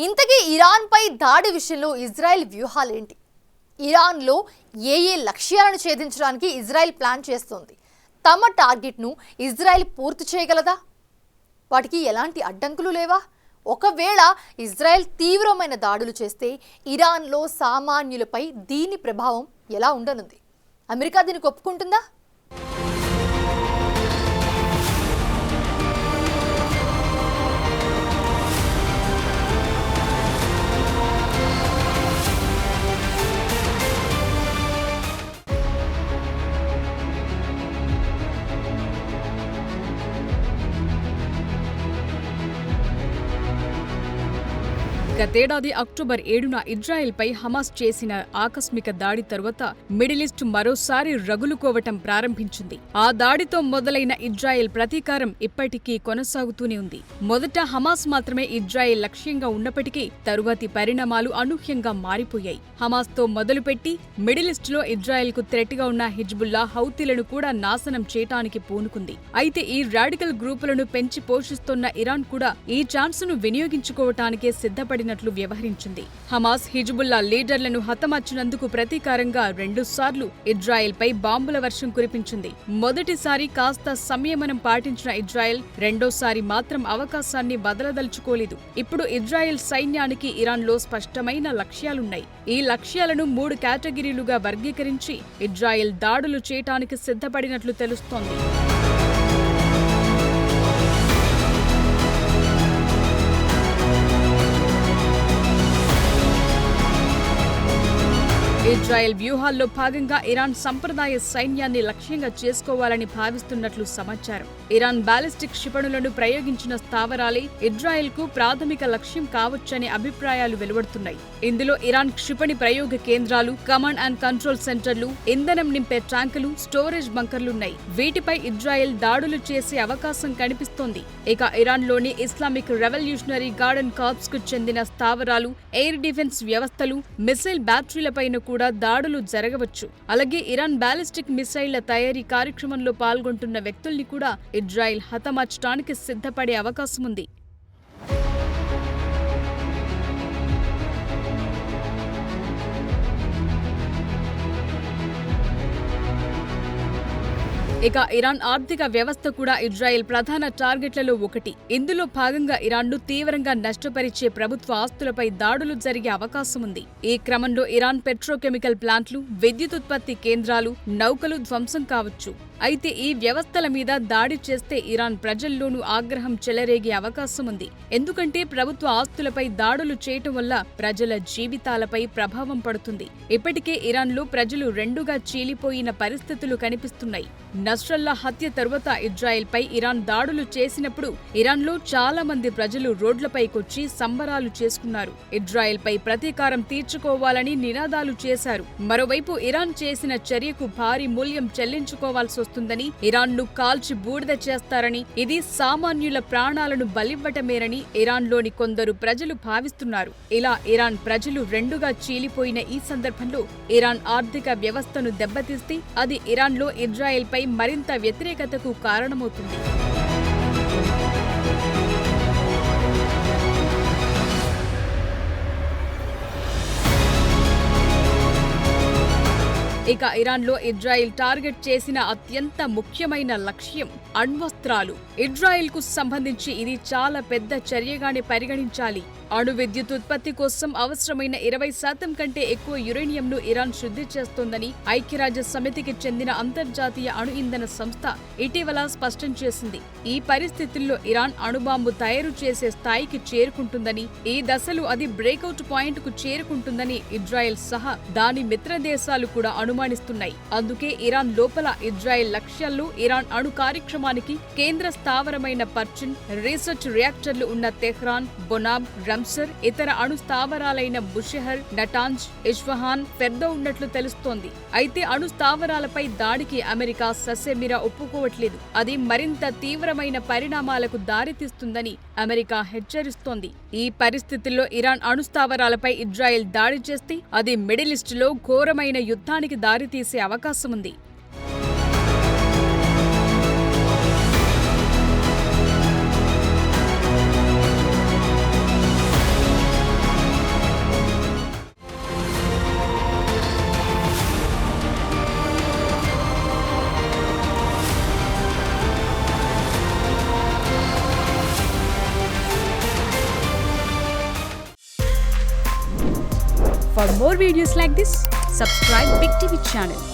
ఇంతకీ ఇరాన్పై దాడి విషయంలో ఇజ్రాయెల్ వ్యూహాలేంటి? ఇరాన్లో ఏ లక్ష్యాలను ఛేదించడానికి ఇజ్రాయెల్ ప్లాన్ చేస్తోంది? తమ టార్గెట్ను ఇజ్రాయెల్ పూర్తి చేయగలదా? వాటికి ఎలాంటి అడ్డంకులు లేవా? ఒకవేళ ఇజ్రాయెల్ తీవ్రమైన దాడులు చేస్తే ఇరాన్లో సామాన్యులపై దీని ప్రభావం ఎలా ఉండనుంది? అమెరికా దీనికి ఒప్పుకుంటుందా? గతేడాది అక్టోబర్ 7న ఇజ్రాయెల్పై హమాస్ చేసిన ఆకస్మిక దాడి తరువాత మిడిల్ ఈస్ట్ మరోసారి రగులుకోవటం ప్రారంభించింది. ఆ దాడితో మొదలైన ఇజ్రాయెల్ ప్రతీకారం ఇప్పటికీ కొనసాగుతూనే ఉంది. మొదట హమాస్ మాత్రమే ఇజ్రాయెల్ లక్ష్యంగా ఉన్నప్పటికీ తరువాతి పరిణామాలు అనూహ్యంగా మారిపోయాయి. హమాస్తో మొదలుపెట్టి మిడిల్ ఈస్ట్లో ఇజ్రాయెల్కు థ్రెట్గా ఉన్న హిజ్బుల్లా, హౌతీలను కూడా నాశనం చేయటానికి పూనుకుంది. అయితే ఈ రాడికల్ గ్రూపులను పెంచి పోషిస్తోన్న ఇరాన్ కూడా ఈ ఛాన్సును వినియోగించుకోవటానికే సిద్ధపడినట్లు వ్యవహరించింది. హమాస్, హిజ్బుల్లా లీడర్లను హతమార్చినందుకు ప్రతీకారంగా 2 సార్లు ఇజ్రాయెల్పై బాంబుల వర్షం కురిపించింది. మొదటిసారి కాస్త సంయమనం పాటించిన ఇజ్రాయెల్ రెండోసారి మాత్రం అవకాశాన్ని వదలదలుచుకోలేదు. ఇప్పుడు ఇజ్రాయెల్ సైన్యానికి ఇరాన్లో స్పష్టమైన లక్ష్యాలున్నాయి. ఈ లక్ష్యాలను 3 కేటగిరీలుగా వర్గీకరించి ఇజ్రాయెల్ దాడులు చేయటానికి సిద్ధపడినట్లు తెలుస్తోంది. ఇజ్రాయెల్ వ్యూహాల్లో భాగంగా ఇరాన్ సంప్రదాయ సైన్యాన్ని లక్ష్యంగా చేసుకోవాలని భావిస్తున్నట్లు సమాచారం. ఇరాన్ బాలిస్టిక్ క్షిపణులను ప్రయోగించిన స్థావరాలే ఇజ్రాయెల్కు ప్రాథమిక లక్ష్యం కావచ్చనే అభిప్రాయాలు వెలువడుతున్నాయి. ఇందులో ఇరాన్ క్షిపణి ప్రయోగ కేంద్రాలు, కమాండ్ అండ్ కంట్రోల్ సెంటర్లు, ఇంధనం నింపే ట్యాంకులు, స్టోరేజ్ బంకర్లున్నాయి. వీటిపై ఇజ్రాయెల్ దాడులు చేసే అవకాశం కనిపిస్తోంది. ఇక ఇరాన్లోని ఇస్లామిక్ రెవల్యూషనరీ గార్డెన్ కార్ప్స్ కు చెందిన స్థావరాలు, ఎయిర్ డిఫెన్స్ వ్యవస్థలు, మిసైల్ బ్యాటరీలపైన కూడా దాడులు జరగవచ్చు. అలాగే ఇరాన్ బాలిస్టిక్ మిసైళ్ల తయారీ కార్యక్రమంలో పాల్గొంటున్న వ్యక్తుల్ని కూడా ఇజ్రాయెల్ హతమార్చడానికి సిద్ధపడే అవకాశం ఉంది. ఇక ఇరాన్ ఆర్థిక వ్యవస్థ కూడా ఇజ్రాయెల్ ప్రధాన టార్గెట్లలో ఒకటి. ఇందులో భాగంగా ఇరాన్ను తీవ్రంగా నష్టపరిచే ప్రభుత్వ ఆస్తులపై దాడులు జరిగే అవకాశం ఉంది. ఈ క్రమంలో ఇరాన్ పెట్రోకెమికల్ ప్లాంట్లు, విద్యుత్ ఉత్పత్తి కేంద్రాలు, నౌకలు ధ్వంసం కావచ్చు. అయితే ఈ వ్యవస్థల మీద దాడి చేస్తే ఇరాన్ ప్రజల్లోనూ ఆగ్రహం చెలరేగే అవకాశం ఉంది. ఎందుకంటే ప్రభుత్వ ఆస్తులపై దాడులు చేయటం వల్ల ప్రజల జీవితాలపై ప్రభావం పడుతుంది. ఇప్పటికే ఇరాన్లో ప్రజలు రెండుగా చీలిపోయిన పరిస్థితులు కనిపిస్తున్నాయి. నస్రల్లా హత్య తరువాత ఇజ్రాయెల్పై ఇరాన్ దాడులు చేసినప్పుడు ఇరాన్లో చాలా మంది ప్రజలు రోడ్లపైకొచ్చి సంబరాలు చేసుకున్నారు. ఇజ్రాయెల్పై ప్రతీకారం తీర్చుకోవాలని నినాదాలు చేశారు. మరోవైపు ఇరాన్ చేసిన చర్యకు భారీ మూల్యం చెల్లించుకోవాల్సి వస్తుందని, ఇరాన్ను కాల్చి బూడిద చేస్తారని, ఇది సామాన్యుల ప్రాణాలను బలివ్వటమేనని ఇరాన్లోని కొందరు ప్రజలు భావిస్తున్నారు. ఇలా ఇరాన్ ప్రజలు రెండుగా చీలిపోయిన ఈ సందర్భంలో ఇరాన్ ఆర్థిక వ్యవస్థను దెబ్బతీస్తే అది ఇరాన్లో ఇజ్రాయెల్పై మరింత వ్యతిరేకతకు కారణమవుతుంది. ఇక ఇరాన్లో ఇజ్రాయెల్ టార్గెట్ చేసిన అత్యంత ముఖ్యమైన లక్ష్యం అణ్వస్త్రాలు. ఇజ్రాయెల్కు సంబంధించి ఇది చాలా పెద్ద చర్యగానే పరిగణించాలి. అణు విద్యుత్ ఉత్పత్తి కోసం అవసరమైన 20% కంటే ఎక్కువ యురేనియంను ఇరాన్ శుద్ధి చేస్తోందని ఐక్యరాజ్య సమితికి చెందిన అంతర్జాతీయ అణు ఇంధన సంస్థ ఇటీవల స్పష్టం చేసింది. ఈ పరిస్థితుల్లో ఇరాన్ అణుబాంబు తయారు చేసే స్థాయికి చేరుకుంటుందని, ఈ దశలో అది బ్రేకౌట్ పాయింట్ కు చేరుకుంటుందని ఇజ్రాయెల్ సహా దాని మిత్ర దేశాలు కూడా అనుమానిస్తున్నాయి. అందుకే ఇరాన్ లోపల ఇజ్రాయెల్ లక్ష్యాల్లో ఇరాన్ అణు కార్యక్రమానికి కేంద్ర స్థావరమైన పర్చిన్, రీసెర్చ్ రియాక్టర్లు ఉన్న తెహ్రాన్, బొనాబ్, రంసర్, ఇతర అణు స్థావరాలైన బుషెహర్, నటాంజ్, ఇస్ఫహాన్, ఫెర్దో ఉన్నట్లు తెలుస్తోంది. అయితే అణు స్థావరాలపై దాడికి అమెరికా ససేమిరా ఒప్పుకోవట్లేదు. అది మరింత తీవ్రమైన పరిణామాలకు దారితీస్తుందని అమెరికా హెచ్చరిస్తోంది. ఈ పరిస్థితుల్లో ఇరాన్ అణు స్థావరాలపై ఇజ్రాయెల్ దాడి చేస్తే అది మిడిల్ ఈస్ట్లో ఘోరమైన యుద్ధానికి దారితీసే అవకాశముంది. For more videos like this, subscribe Big TV channel.